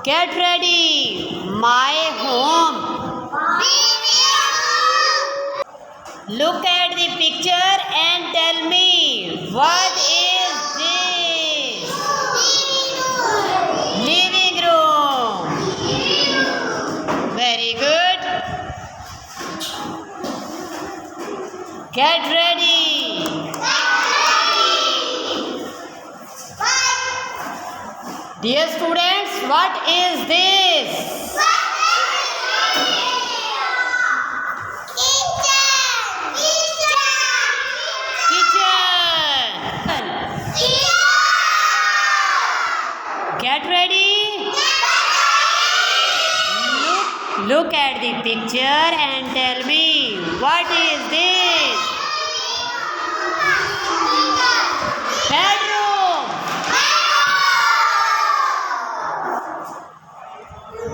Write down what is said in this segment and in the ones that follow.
Get ready. My home. Look at the picture and tell me what is this? Living room. Very good. Get ready. Dear students, what is this? Kitchen. Get ready. Look at the picture and tell me what is this? Bedroom.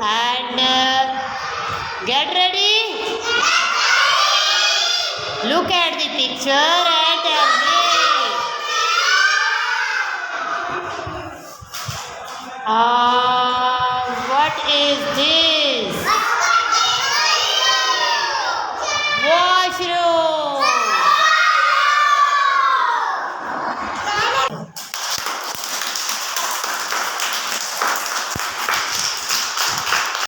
And get ready. Look at the picture and tell me. What is this?